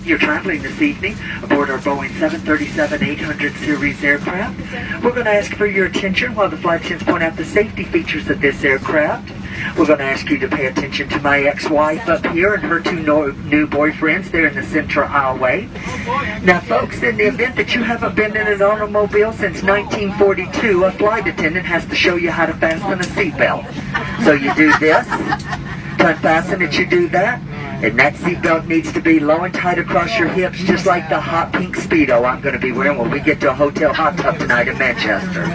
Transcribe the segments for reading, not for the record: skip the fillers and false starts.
You're traveling this evening aboard our Boeing 737-800 series aircraft. We're going to ask for your attention while the flight attendants point out the safety features of this aircraft. We're going to ask you to pay attention to my ex-wife up here and her two new boyfriends there in the center aisleway. Now, folks, in the event that you haven't been in an automobile since 1942, a flight attendant has to show you how to fasten a seatbelt. So you do this, to unfasten it, you do that. And that seatbelt needs to be low and tight across your hips, just like the hot pink Speedo I'm going to be wearing when we get to a hotel hot tub tonight in Manchester.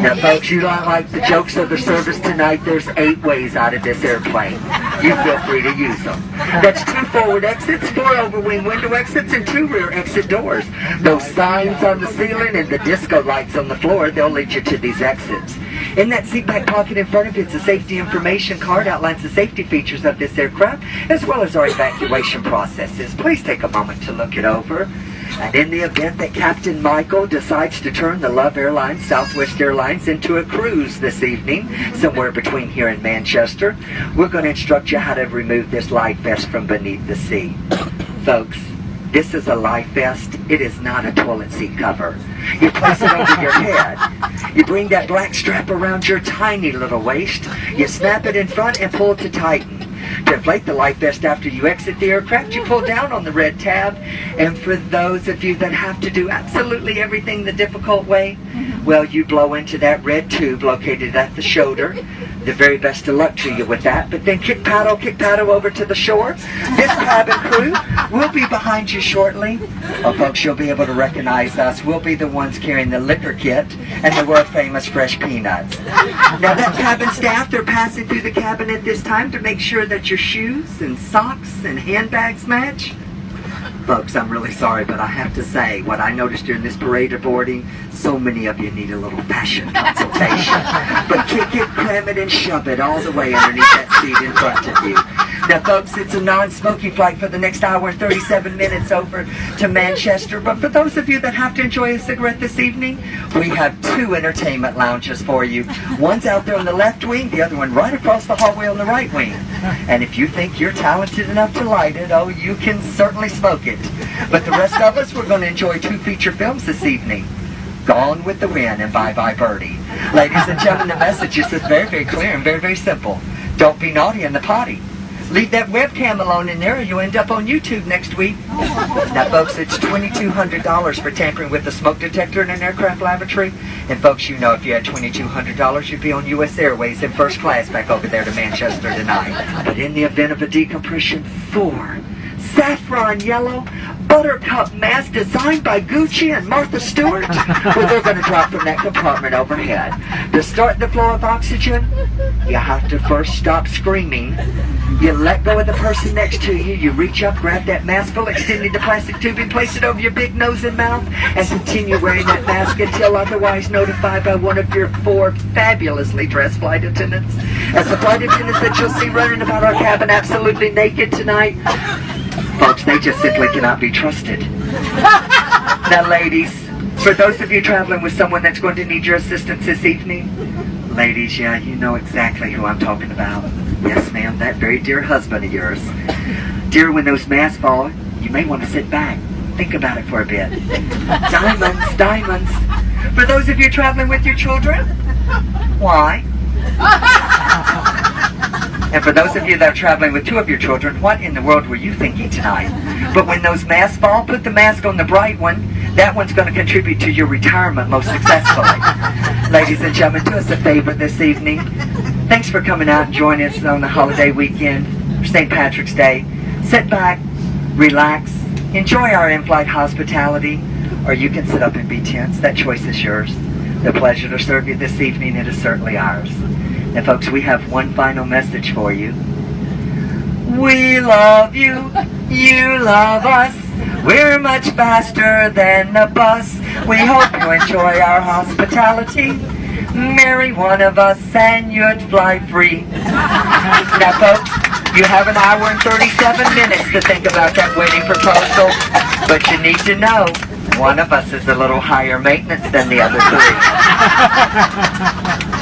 Now, folks, you don't like the jokes of the service tonight. There's 8 ways out of this airplane. You feel free to use them. That's 2 forward exits, 4 overwing window exits, and 2 rear exit doors. Those signs on the ceiling and the disco lights on the floor, they'll lead you to these exits. In that seat back pocket in front of you, it's a safety information card, outlines the safety features of this aircraft, as well as our evacuation processes. Please take a moment to look it over. And in the event that Captain Michael decides to turn the Love Airlines, Southwest Airlines, into a cruise this evening, somewhere between here and Manchester, we're going to instruct you how to remove this life vest from beneath the seat. Folks, this is a life vest. It is not a toilet seat cover. You place it over your head. You bring that black strap around your tiny little waist. You snap it in front and pull to tighten. To inflate the life vest after you exit the aircraft, you pull down on the red tab. And for those of you that have to do absolutely everything the difficult way, well, you blow into that red tube located at the shoulder. The very best of luck to you with that. But then kick paddle over to the shore. This cabin crew will be behind you shortly. Oh, folks, you'll be able to recognize us. We'll be the ones carrying the liquor kit and the world-famous fresh peanuts. Now, that cabin staff, they're passing through the cabin at this time to make sure that your shoes and socks and handbags match. Folks, I'm really sorry, but I have to say, what I noticed during this parade of boarding, so many of you need a little fashion consultation. But kick it, cram it, and shove it all the way underneath that seat in front of you. Now, folks, it's a non-smoking flight for the next hour and 37 minutes over to Manchester. But for those of you that have to enjoy a cigarette this evening, we have 2 entertainment lounges for you. One's out there on the left wing, the other one right across the hallway on the right wing. And if you think you're talented enough to light it, oh, you can certainly smoke it. But the rest of us, we're going to enjoy 2 feature films this evening. Gone with the Wind and Bye Bye Birdie. Ladies and gentlemen, the message is very, very clear and very, very simple. Don't be naughty in the potty. Leave that webcam alone in there or you'll end up on YouTube next week. Now, folks, it's $2,200 for tampering with a smoke detector in an aircraft lavatory. And, folks, you know if you had $2,200, you'd be on U.S. Airways in first class back over there to Manchester tonight. But in the event of a decompression, 4 saffron yellow buttercup mask designed by Gucci and Martha Stewart, well, they're going to drop from that compartment overhead. To start the flow of oxygen, you have to first stop screaming. You let go of the person next to you. You reach up, grab that mask full, extending the plastic tubing, place it over your big nose and mouth, and continue wearing that mask until otherwise notified by one of your 4 fabulously dressed flight attendants. As the flight attendants that you'll see running about our cabin absolutely naked tonight, folks, they just simply cannot be trusted. Now, ladies, for those of you traveling with someone that's going to need your assistance this evening, ladies, yeah, you know exactly who I'm talking about. Yes, ma'am, that very dear husband of yours. Dear, when those masks fall, you may want to sit back. Think about it for a bit. Diamonds, diamonds. For those of you traveling with your children, why? And for those of you that are traveling with 2 of your children, what in the world were you thinking tonight? But when those masks fall, put the mask on the bright one. That one's going to contribute to your retirement most successfully. Ladies and gentlemen, do us a favor this evening. Thanks for coming out and joining us on the holiday weekend, St. Patrick's Day. Sit back, relax, enjoy our in-flight hospitality, or you can sit up and be tense. That choice is yours. The pleasure to serve you this evening, it is certainly ours. And folks, we have one final message for you. We love you, you love us. We're much faster than a bus. We hope you enjoy our hospitality. Marry one of us and you'd fly free. Now, folks, you have an hour and 37 minutes to think about that wedding proposal. But you need to know, one of us is a little higher maintenance than the other 3.